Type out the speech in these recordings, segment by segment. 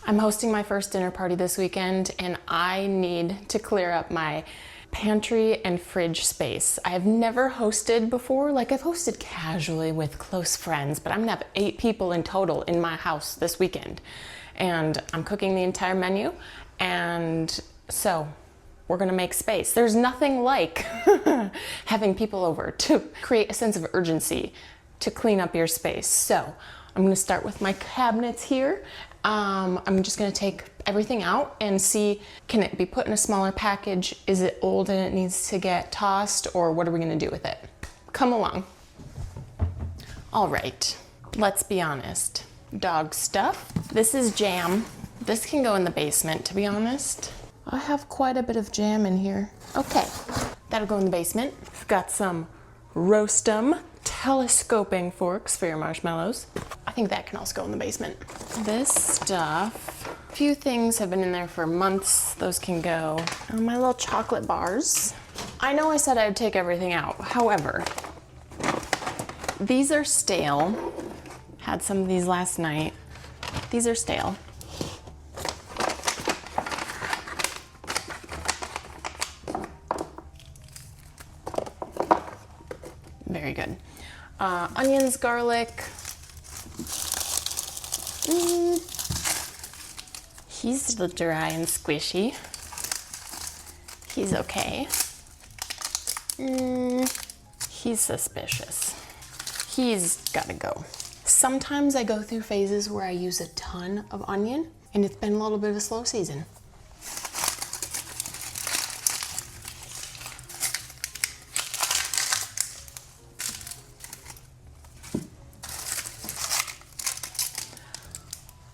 I'm hosting my first dinner party this weekend and I need to clear up my pantry and fridge space. I have never hosted before. Like, I've hosted casually with close friends, but I'm gonna have 8 people in total in my house this weekend. And I'm cooking the entire menu. And so we're gonna make space. There's nothing like having people over to create a sense of urgency to clean up your space. So I'm gonna start with my cabinets here. I'm just gonna take everything out and see, can it be put in a smaller package? Is it old and it needs to get tossed, or what are we gonna do with it? Come along. All right, let's be honest. Dog stuff. This is jam. This can go in the basement, to be honest. I have quite a bit of jam in here. Okay, that'll go in the basement. I've got some roast-em telescoping forks for your marshmallows. I think that can also go in the basement. This stuff, a few things have been in there for months. Those can go. My little chocolate bars. I know I said I would take everything out. However, these are stale. Had some of these last night. These are stale. Very good. Onions, garlic. He's still dry and squishy. He's okay. He's suspicious. He's gotta go. Sometimes I go through phases where I use a ton of onion, and it's been a little bit of a slow season.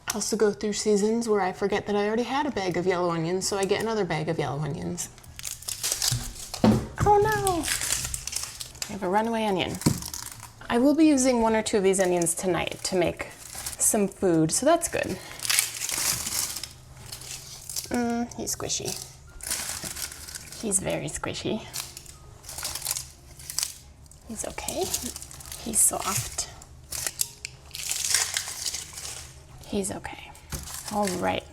I also go through seasons where I forget that I already had a bag of yellow onions, so I get another bag of yellow onions. Oh no! I have a runaway onion. I will be using 1 or 2 of these onions tonight to make some food, so that's good. He's squishy. He's very squishy. He's okay. He's soft. He's okay. All right.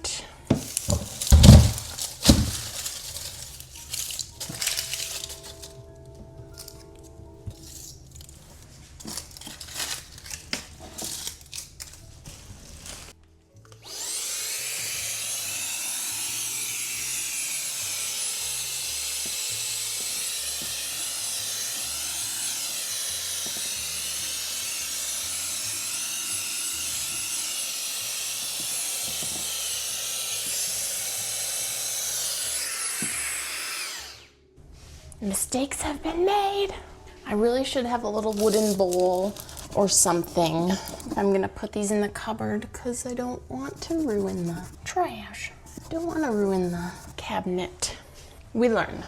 Mistakes have been made. I really should have a little wooden bowl or something. I'm gonna put these in the cupboard because I don't want to ruin the trash. I don't want to ruin the cabinet. We learn.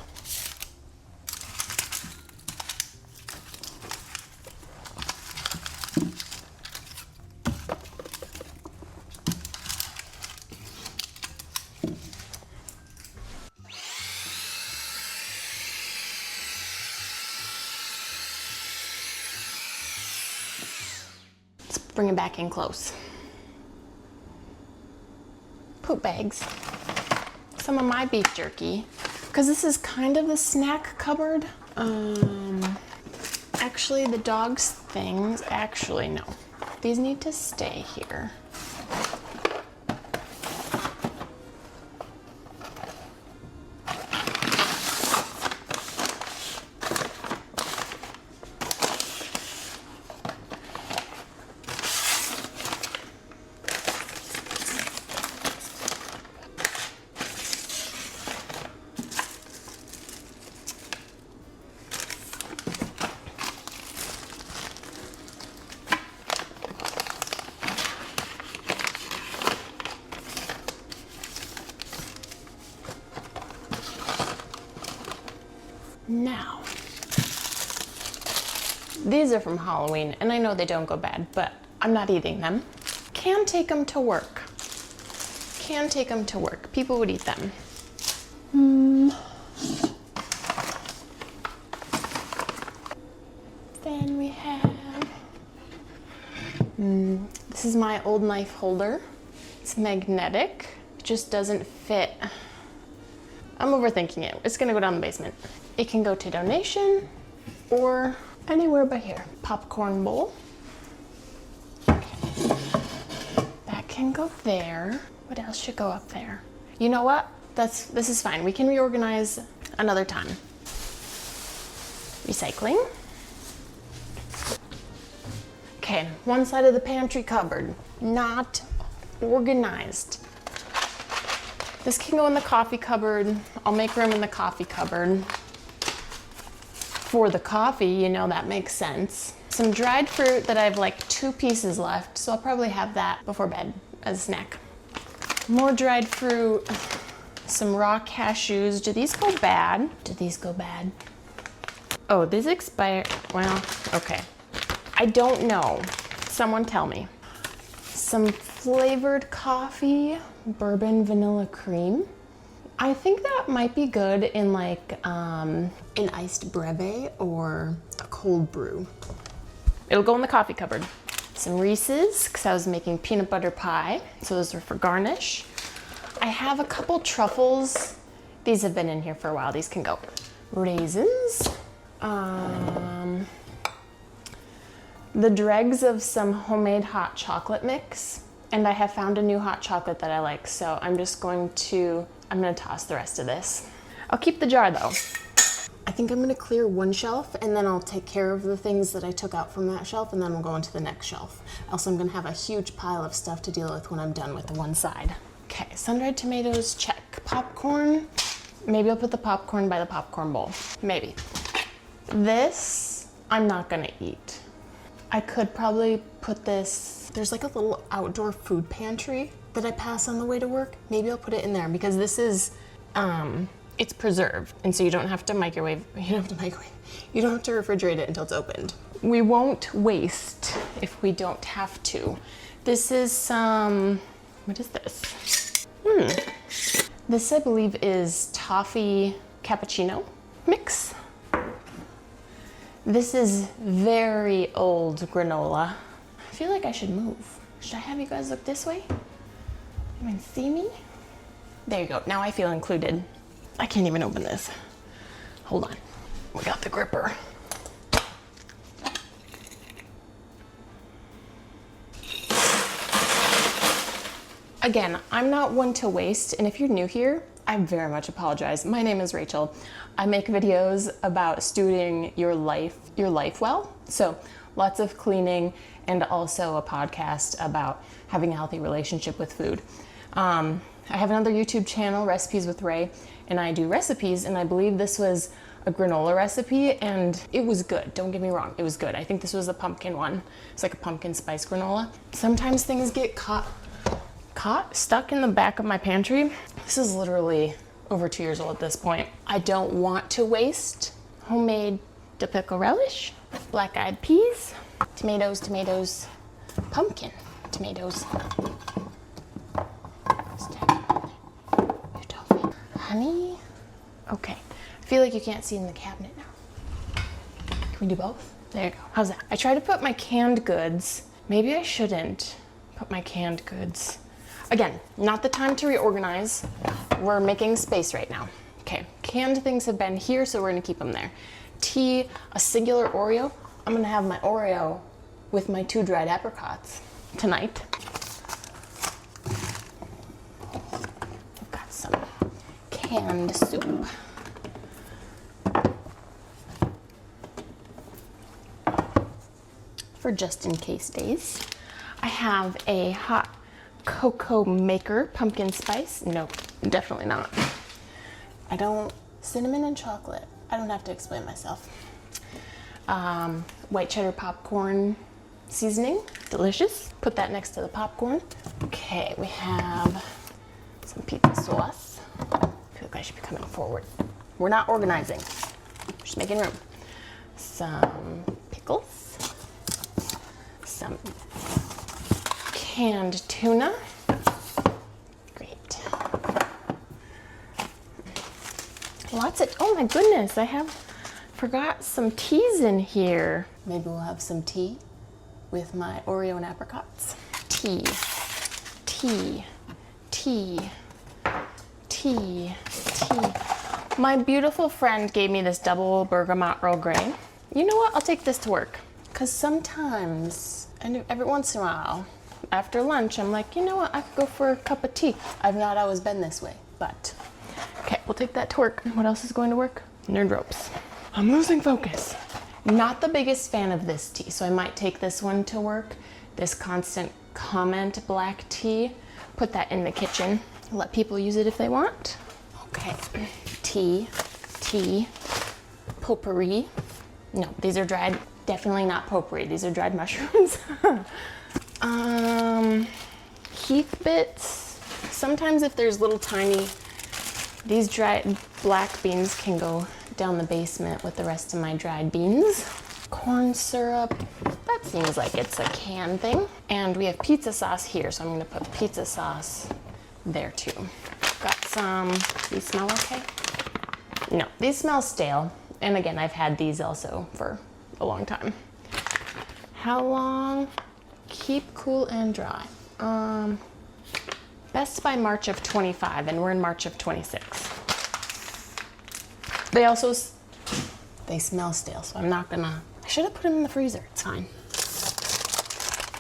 Bring it back in close. Poop bags. Some of my beef jerky, because this is kind of a snack cupboard. Actually, the dog's things, actually no. These need to stay here. Now, these are from Halloween, and I know they don't go bad, but I'm not eating them. Can take them to work. Can take them to work. People would eat them. Then we have, this is my old knife holder. it's magnetic. It just doesn't fit. I'm overthinking it. It's gonna go down the basement. It can go to donation or anywhere but here. Popcorn bowl. Okay. That can go there. What else should go up there? You know what? This is fine. We can reorganize another time. Recycling. Okay, one side of the pantry cupboard, not organized. This can go in the coffee cupboard. I'll make room in the coffee cupboard. For the coffee, you know, that makes sense. Some dried fruit that I have like 2 pieces left, so I'll probably have that before bed as a snack. More dried fruit, some raw cashews. Do these go bad? Do these go bad? Oh, these expire, well, okay. I don't know. Someone tell me. Some flavored coffee, bourbon vanilla cream. I think that might be good in like an iced breve or a cold brew. It'll go in the coffee cupboard. Some Reese's, because I was making peanut butter pie, so those are for garnish. I have a couple truffles. These have been in here for a while. These can go. Raisins. The dregs of some homemade hot chocolate mix, and I have found a new hot chocolate that I like, so I'm gonna toss the rest of this. I'll keep the jar though. I think I'm gonna clear one shelf and then I'll take care of the things that I took out from that shelf, and then we'll go into the next shelf. Else I'm gonna have a huge pile of stuff to deal with when I'm done with the one side. Okay, sun-dried tomatoes, check. Popcorn, maybe I'll put the popcorn by the popcorn bowl, maybe. This, I'm not gonna eat. I could probably put this, there's like a little outdoor food pantry that I pass on the way to work. Maybe I'll put it in there because this is, it's preserved. And so you don't have to microwave, you don't have to refrigerate it until it's opened. We won't waste if we don't have to. This is some, what is this? This I believe is toffee cappuccino mix. This is very old granola. I feel like I should move. Should I have you guys look this way? You can see me? There you go. Now I feel included. I can't even open this. Hold on. We got the gripper. Again, I'm not one to waste, and if you're new here, I very much apologize. My name is Rachel. I make videos about stewarding your life well. So lots of cleaning and also a podcast about having a healthy relationship with food. I have another YouTube channel, Recipes with Ray, and I do recipes, and I believe this was a granola recipe, and it was good. Don't get me wrong, it was good. I think this was a pumpkin one. It's like a pumpkin spice granola. Sometimes things get stuck in the back of my pantry. This is literally over 2 years old at this point. I don't want to waste homemade pickle relish, black-eyed peas, tomatoes, pumpkin, tomatoes, honey. Okay, I feel like you can't see in the cabinet now. Can we do both? There you go. How's that? I try to put my canned goods. Maybe I shouldn't put my canned goods. Again, not the time to reorganize. We're making space right now. Okay, canned things have been here, so we're gonna keep them there. Tea, a singular Oreo. I'm gonna have my Oreo with my 2 dried apricots tonight. We've got some canned soup. For just in case days. I have a hot cocoa maker, pumpkin spice. No, definitely not. Cinnamon and chocolate. I don't have to explain myself. White cheddar popcorn seasoning, delicious. Put that next to the popcorn. Okay, we have some pizza sauce. I feel like I should be coming forward. We're not organizing, just making room. Some pickles, some canned tuna. Great. Lots of, oh my goodness, forgot some teas in here. Maybe we'll have some tea with my Oreo and apricots. Tea. tea, tea, tea. My beautiful friend gave me this double bergamot Earl Grey. You know what? I'll take this to work. Because sometimes, and every once in a while, after lunch, I'm like, you know what? I could go for a cup of tea. I've not always been this way, but okay, we'll take that to work. What else is going to work? Nerd ropes. I'm losing focus. Not the biggest fan of this tea, so I might take this one to work. This Constant Comment black tea. Put that in the kitchen. Let people use it if they want. Okay, tea, potpourri. No, these are dried, definitely not potpourri. These are dried mushrooms. Heath bits. Sometimes if there's little tiny, these dried black beans can go down the basement with the rest of my dried beans. Corn syrup. That seems like it's a can thing. And we have pizza sauce here, so I'm gonna put pizza sauce there too. Got some, these smell okay? No, these smell stale. And again, I've had these also for a long time. How long? Keep cool and dry. Best by March of 25, and we're in March of 26. They smell stale, so I'm not gonna, I should have put them in the freezer, it's fine.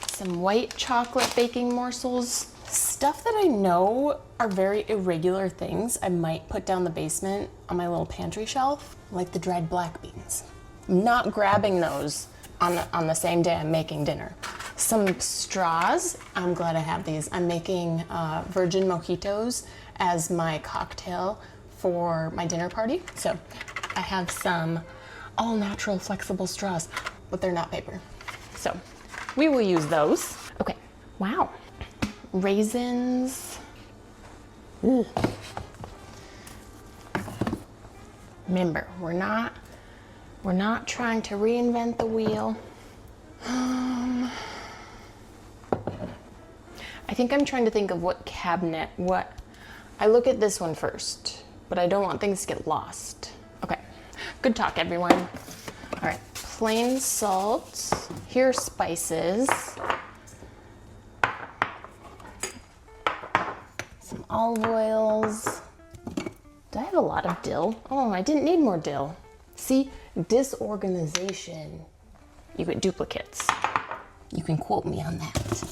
Some white chocolate baking morsels. Stuff that I know are very irregular things I might put down the basement on my little pantry shelf, like the dried black beans. I'm not grabbing those on the same day I'm making dinner. Some straws, I'm glad I have these. I'm making virgin mojitos as my cocktail for my dinner party. So I have some all natural flexible straws, but they're not paper. So we will use those. Okay, wow. Raisins. Ooh. Remember, we're not trying to reinvent the wheel. I think I'm trying to think of what cabinet, I look at this one first, but I don't want things to get lost. Okay, good talk everyone. All right, plain salt, here are spices. Some olive oils. Do I have a lot of dill? Oh, I didn't need more dill. See, disorganization. You get duplicates. You can quote me on that.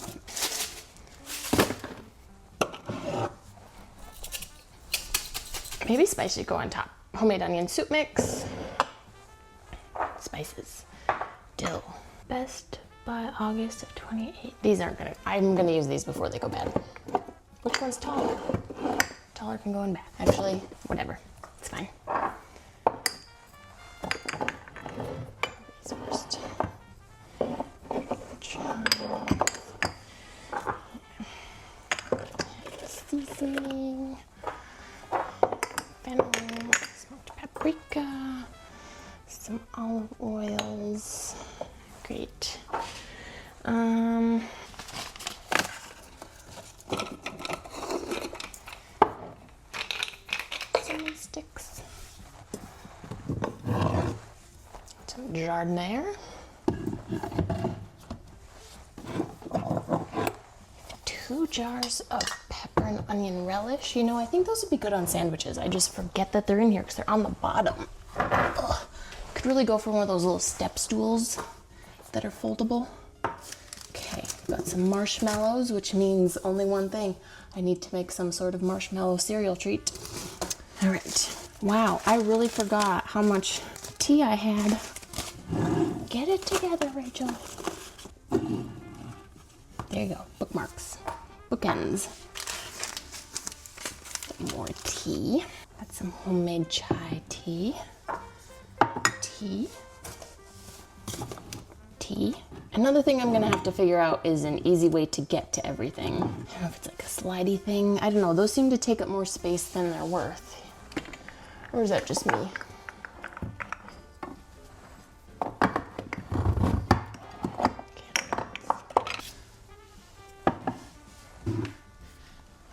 Maybe spice should go on top. Homemade onion soup mix. Spices. Dill. Best by August of 28. These aren't gonna, I'm gonna use these before they go bad. Which one's taller? Taller can go in bad. Actually, whatever. It's fine. These first. Seasoning. Fennel. Smoked paprika. Some olive oils. Great. Cinnamon sticks. Some jardiniere. 2 jars of pepper and onion relish. You know, I think those would be good on sandwiches. I just forget that they're in here because they're on the bottom. Ugh. Could really go for one of those little step stools that are foldable. Okay, got some marshmallows, which means only one thing. I need to make some sort of marshmallow cereal treat. All right. Wow, I really forgot how much tea I had. Get it together, Rachel. There you go, bookmarks, bookends. Some more tea. Got some homemade chai tea. Tea. Tea. Another thing I'm gonna have to figure out is an easy way to get to everything. I don't know if it's like a slidey thing. I don't know, those seem to take up more space than they're worth. Or is that just me?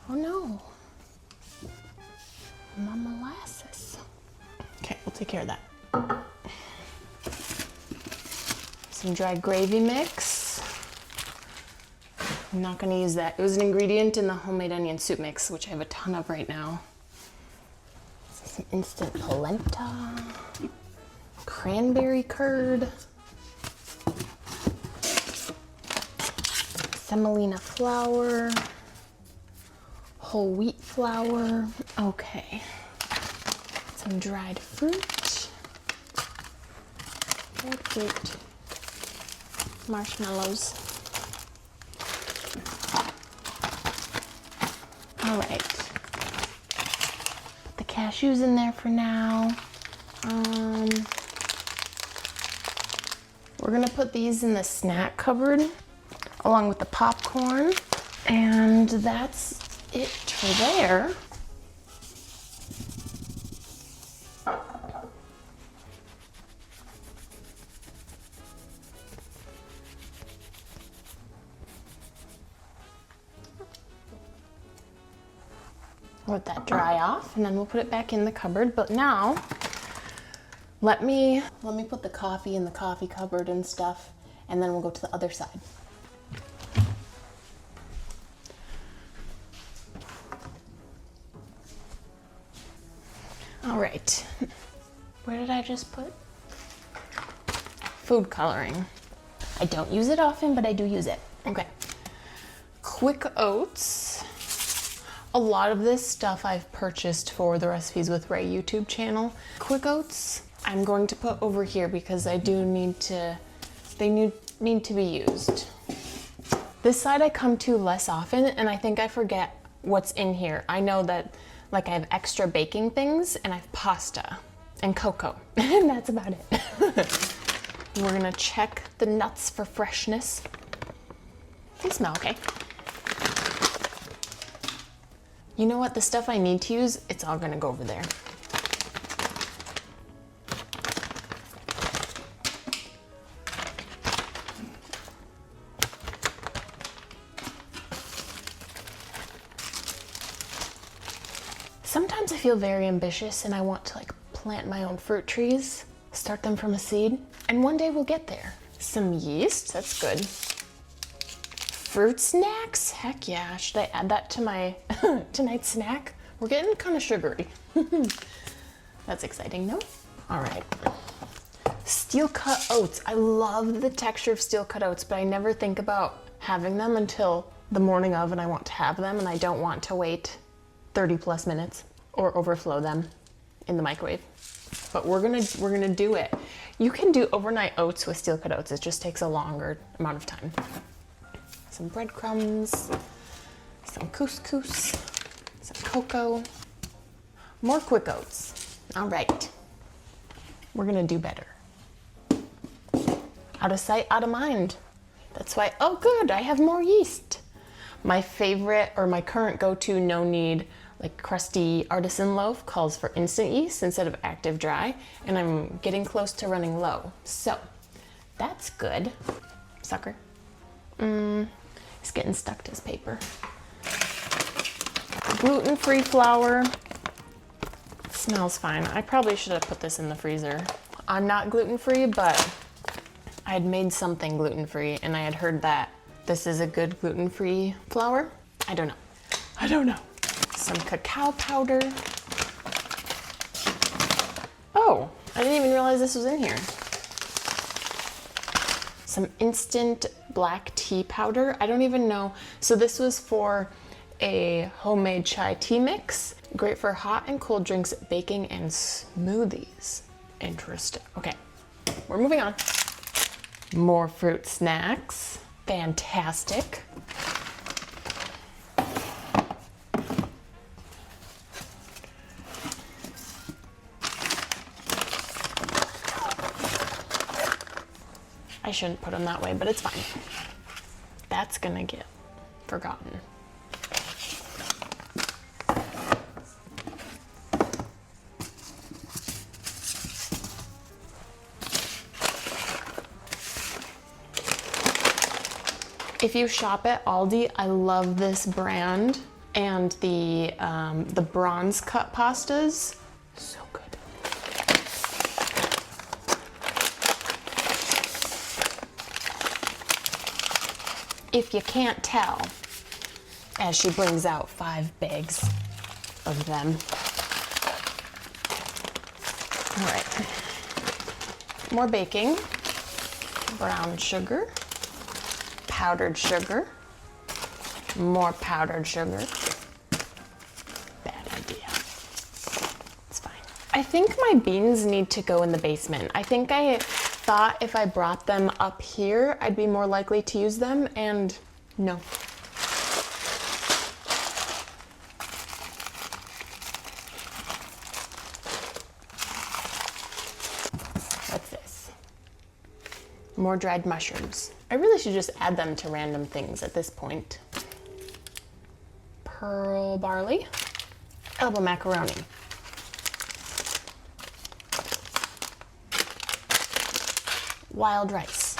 Oh no. My molasses. Okay, we'll take care of that. Some dry gravy mix. I'm not gonna use that. It was an ingredient in the homemade onion soup mix, which I have a ton of right now. Some instant polenta, cranberry curd, semolina flour, whole wheat flour. Okay, some dried fruit, marshmallows. All right, put the cashews in there for now. We're gonna put these in the snack cupboard along with the popcorn, and that's it for there. Let that dry off, and then we'll put it back in the cupboard. But now, let me put the coffee in the coffee cupboard and stuff, and then we'll go to the other side. All right, where did I just put? Food coloring. I don't use it often, but I do use it. Okay. Quick oats. A lot of this stuff I've purchased for the Recipes with Ray YouTube channel. Quick oats, I'm going to put over here because I do need to, they need to be used. This side I come to less often, and I think I forget what's in here. I know that like I have extra baking things, and I have pasta and cocoa, and that's about it. We're gonna check the nuts for freshness. They smell okay. You know what, the stuff I need to use, it's all gonna go over there. Sometimes I feel very ambitious and I want to like plant my own fruit trees, start them from a seed, and one day we'll get there. Some yeast, that's good. Fruit snacks, heck yeah. Should I add that to my tonight's snack? We're getting kind of sugary. That's exciting, no? All right. Steel cut oats. I love the texture of steel cut oats, but I never think about having them until the morning of and I want to have them, and I don't want to wait 30 plus minutes or overflow them in the microwave. But we're gonna do it. You can do overnight oats with steel cut oats. It just takes a longer amount of time. Some breadcrumbs, some couscous, some cocoa, more quick oats. All right, we're gonna do better. Out of sight, out of mind. That's why, oh good, I have more yeast. My favorite, or my current go-to no knead, like crusty artisan loaf calls for instant yeast instead of active dry, and I'm getting close to running low. So that's good. Sucker. It's getting stuck to his paper. Gluten-free flour. Smells fine. I probably should have put this in the freezer. I'm not gluten-free, but I had made something gluten-free and I had heard that this is a good gluten-free flour. I don't know. Some cacao powder. Oh, I didn't even realize this was in here. Some instant black tea powder. I don't even know. So this was for a homemade chai tea mix. Great for hot and cold drinks, baking, and smoothies. Interesting. Okay, we're moving on. More fruit snacks. Fantastic. I shouldn't put them that way, but it's fine. That's gonna get forgotten. If you shop at Aldi, I love this brand, and the bronze cut pastas, so good. if you can't tell, as she brings out 5 bags of them. All right, more baking, brown sugar, powdered sugar, more powdered sugar. Bad idea. It's fine. I think my beans need to go in the basement. I think I thought if I brought them up here, I'd be more likely to use them, and no. What's this? More dried mushrooms. I really should just add them to random things at this point. Pearl barley, elbow macaroni. Wild rice.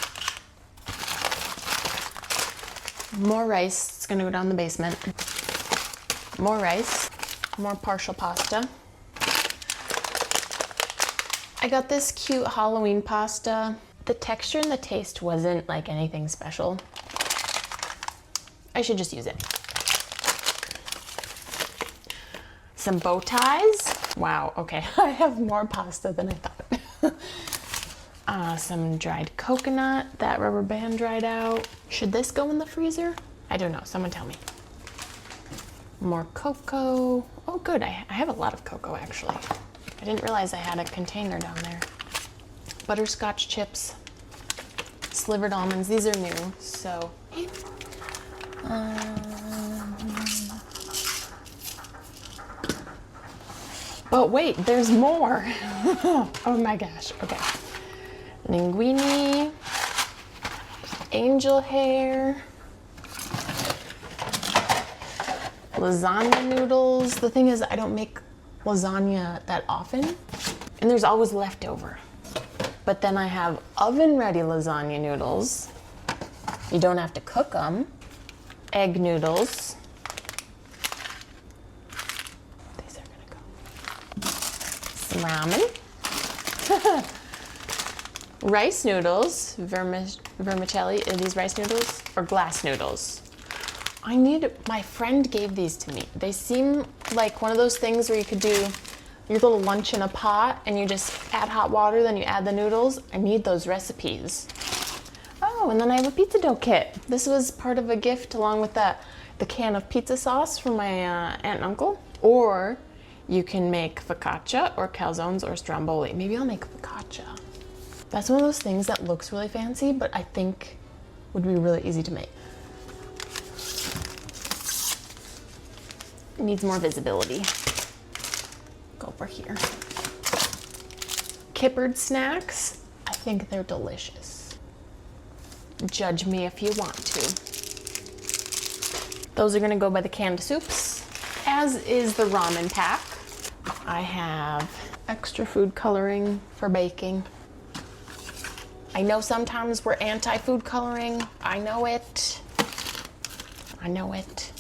More rice, it's gonna go down the basement. More rice, more partial pasta. I got this cute Halloween pasta. The texture and the taste wasn't like anything special. I should just use it. Some bow ties. Wow, okay, I have more pasta than I thought. Some dried coconut, that rubber band dried out. Should this go in the freezer? I don't know, someone tell me. More cocoa. Oh good, I have a lot of cocoa actually. I didn't realize I had a container down there. Butterscotch chips, slivered almonds, these are new, so. But wait, there's more. Oh my gosh, okay. Linguine, angel hair, lasagna noodles. The thing is, I don't make lasagna that often, and there's always leftover. But then I have oven-ready lasagna noodles. You don't have to cook them. Egg noodles. These are gonna go. Some ramen. Rice noodles, vermicelli. Are these rice noodles or glass noodles? My friend gave these to me. They seem like one of those things where you could do your little lunch in a pot and you just add hot water, then you add the noodles. I need those recipes. Oh, and then I have a pizza dough kit. This was part of a gift along with the can of pizza sauce from my aunt and uncle. Or you can make focaccia or calzones or stromboli. Maybe I'll make focaccia. That's one of those things that looks really fancy, but I think would be really easy to make. It needs more visibility. Go over here. Kippered snacks. I think they're delicious. Judge me if you want to. Those are gonna go by the canned soups, as is the ramen pack. I have extra food coloring for baking. I know sometimes we're anti-food coloring. I know it. I know it.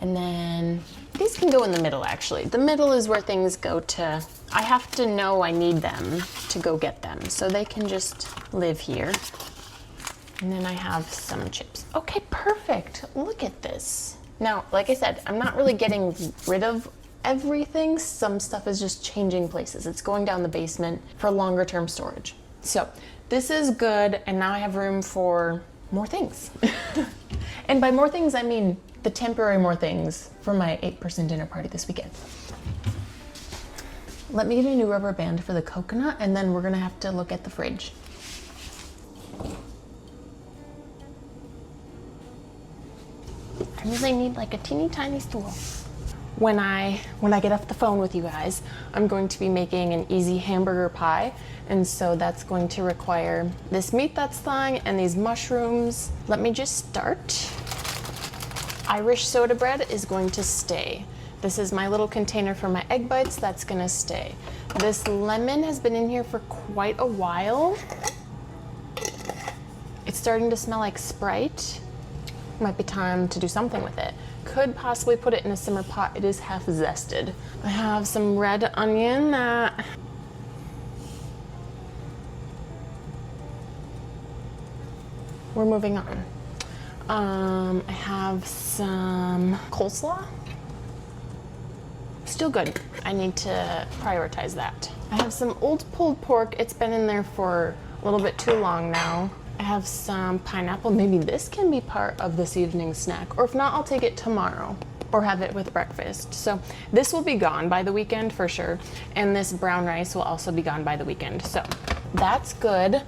And then these can go in the middle actually. The middle is where things go to, I have to know I need them to go get them. So they can just live here. And then I have some chips. Okay, perfect. Look at this. Now, like I said, I'm not really getting rid of everything. Some stuff is just changing places. It's going down the basement for longer term storage. So this is good, and now I have room for more things. And by more things, I mean the temporary more things for my 8-person dinner party this weekend. Let me get a new rubber band for the coconut, and then we're gonna have to look at the fridge. I really need like a teeny tiny stool. When I get off the phone with you guys, I'm going to be making an easy hamburger pie. And so that's going to require this meat that's thawing and these mushrooms. Let me just start. Irish soda bread is going to stay. This is my little container for my egg bites, that's gonna stay. This lemon has been in here for quite a while. It's starting to smell like Sprite. Might be time to do something with it. Could possibly put it in a simmer pot. It is half zested. I have some red onion that we're moving on. I have some coleslaw. Still good. I need to prioritize that. I have some old pulled pork. It's been in there for a little bit too long now. I have some pineapple. Maybe this can be part of this evening snack, or if not, I'll take it tomorrow or have it with breakfast. So this will be gone by the weekend for sure. And this brown rice will also be gone by the weekend. So that's good.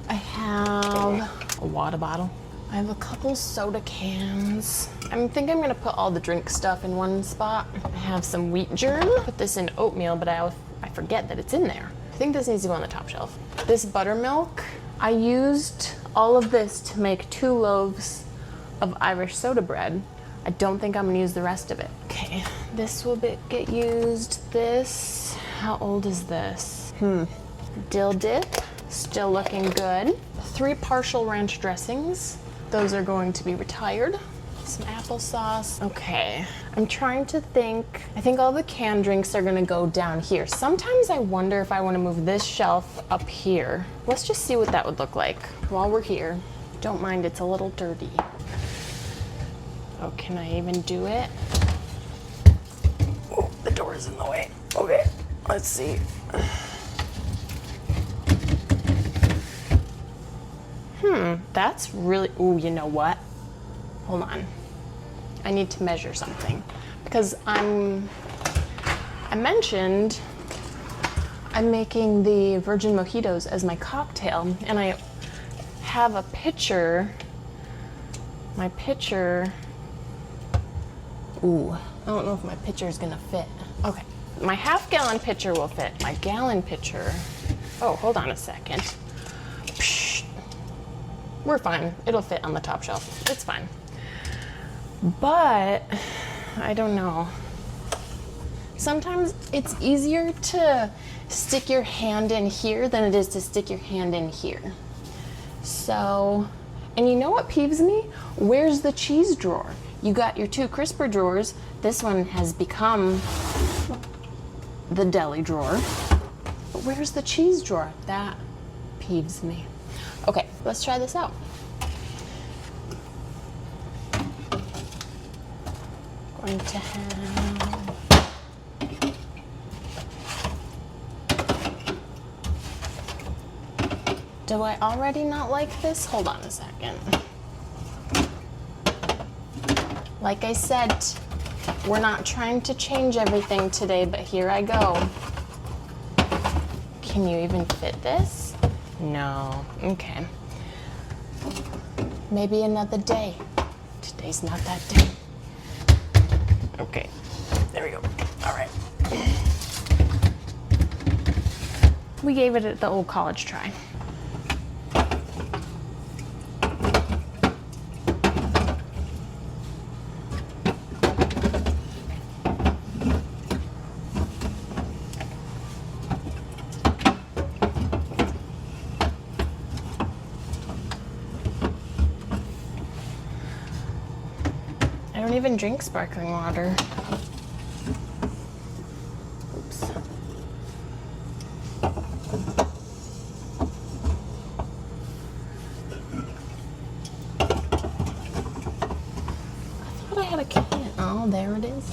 I have a water bottle. I have a couple soda cans. I think I'm gonna put all the drink stuff in one spot. I have some wheat germ. Put this in oatmeal, but I forget that it's in there. I think this needs to go on the top shelf. This buttermilk, I used all of this to make 2 loaves of Irish soda bread. I don't think I'm gonna use the rest of it. Okay, this will get used. This, how old is this? Dill dip, still looking good. 3 partial ranch dressings. Those are going to be retired. Some applesauce. Okay, I'm trying to think. I think all the canned drinks are gonna go down here. Sometimes I wonder if I wanna move this shelf up here. Let's just see what that would look like while we're here. Don't mind, it's a little dirty. Oh, can I even do it? Oh, the door is in the way. Okay, let's see. That's really, ooh, you know what? Hold on. I need to measure something because I mentioned I'm making the virgin mojitos as my cocktail, and I have a pitcher. My pitcher, ooh, I don't know if my pitcher is gonna fit. Okay, my half-gallon pitcher will fit. My gallon pitcher, oh, hold on a second. Psh, we're fine, it'll fit on the top shelf, it's fine. But, I don't know. Sometimes it's easier to stick your hand in here than it is to stick your hand in here. So, and you know what peeves me? Where's the cheese drawer? You got your 2 crisper drawers. This one has become the deli drawer. But where's the cheese drawer? That peeves me. Okay, let's try this out. Going to have do I already not like this? Hold on a second. Like I said, we're not trying to change everything today, but here I go. Can you even fit this? No. Okay. Maybe another day. Today's not that day. Okay, there we go. All right. We gave it the old college try. I don't even drink sparkling water. Oops. I thought I had a can. Oh, there it is.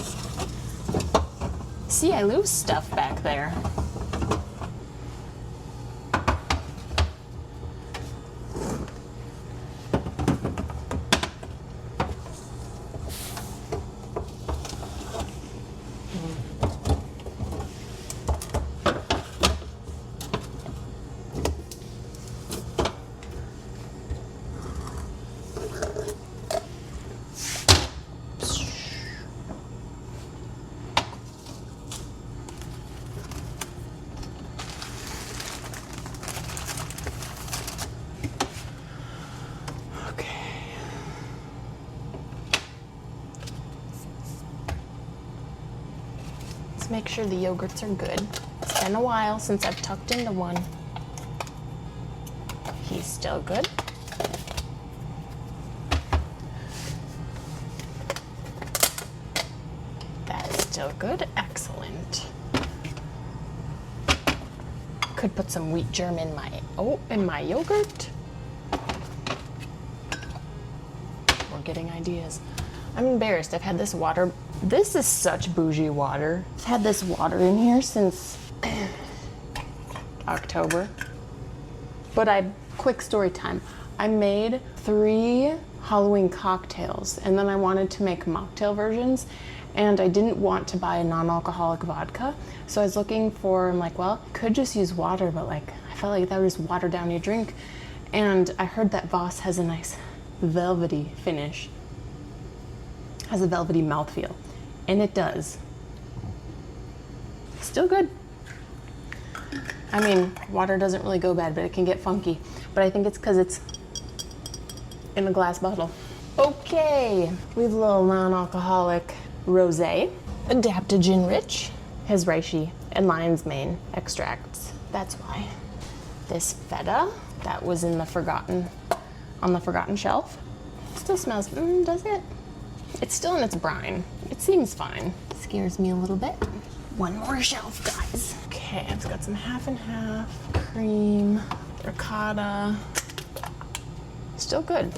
See, I lose stuff back there. Make sure the yogurts are good. It's been a while since I've tucked into one. He's still good. That's still good. Excellent. Could put some wheat germ in my yogurt. getting ideas. I'm embarrassed. I've had this water. This is such bougie water. I've had this water in here since October. But quick story time. I made 3 Halloween cocktails, and then I wanted to make mocktail versions, and I didn't want to buy a non-alcoholic vodka. So I was looking for, I'm like, well, could just use water, but like, I felt like that would just water down your drink. And I heard that Voss has a nice velvety finish. Has a velvety mouthfeel, and it does. Still good. I mean, water doesn't really go bad, but it can get funky. But I think it's because it's in a glass bottle. Okay, we have a little non-alcoholic rosé, adaptogen rich, has reishi and lion's mane extracts. That's why. This feta that was in the forgotten shelf still smells. Does it? It's still in its brine. It seems fine. Scares me a little bit. One more shelf, guys. Okay, I've got some half and half, cream, ricotta. Still good.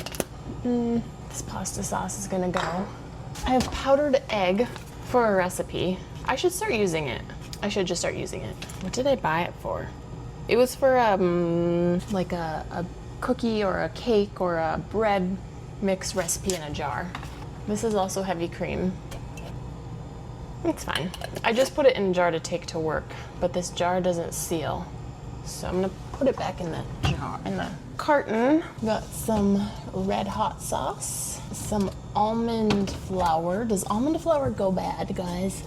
This pasta sauce is gonna go. I have powdered egg for a recipe. I should start using it. I should just start using it. What did I buy it for? It was for like a cookie or a cake or a bread mix recipe in a jar. This is also heavy cream. It's fine. I just put it in a jar to take to work, but this jar doesn't seal. So I'm gonna put it back in the jar, in the carton. Got some red hot sauce, some almond flour. Does almond flour go bad, guys?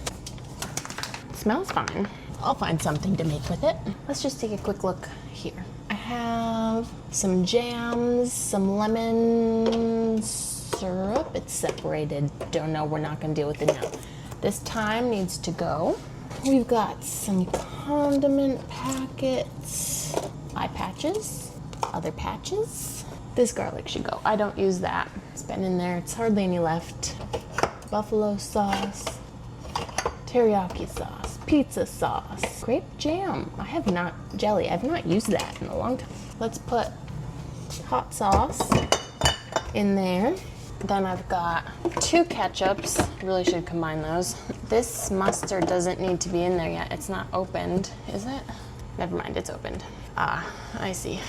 It smells fine. I'll find something to make with it. Let's just take a quick look here. I have some jams, some lemon syrup. It's separated. Don't know, we're not gonna deal with it now. This thyme needs to go. We've got some condiment packets, eye patches, other patches. This garlic should go. I don't use that. It's been in there. It's hardly any left. Buffalo sauce, teriyaki sauce, pizza sauce, grape jam. Jelly. I've not used that in a long time. Let's put hot sauce in there. Then I've got 2 ketchups. Really should combine those. This mustard doesn't need to be in there yet. It's not opened, is it? Never mind, it's opened. Ah, I see.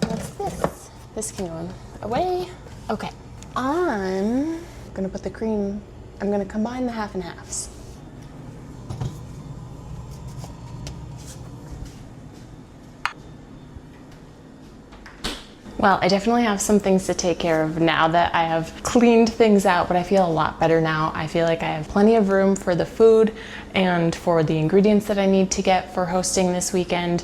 What's this? This can go away. Okay, I'm gonna put the cream, I'm gonna combine the half and halves. Well, I definitely have some things to take care of now that I have cleaned things out, but I feel a lot better now. I feel like I have plenty of room for the food and for the ingredients that I need to get for hosting this weekend.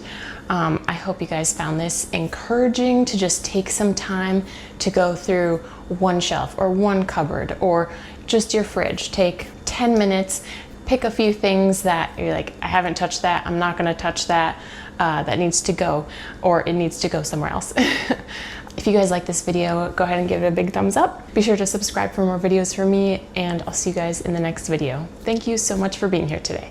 I hope you guys found this encouraging to just take some time to go through one shelf or one cupboard or just your fridge. Take 10 minutes, pick a few things that you're like, I haven't touched that, I'm not gonna touch that. That needs to go, or it needs to go somewhere else. If you guys like this video, go ahead and give it a big thumbs up. Be sure to subscribe for more videos from me, and I'll see you guys in the next video. Thank you so much for being here today.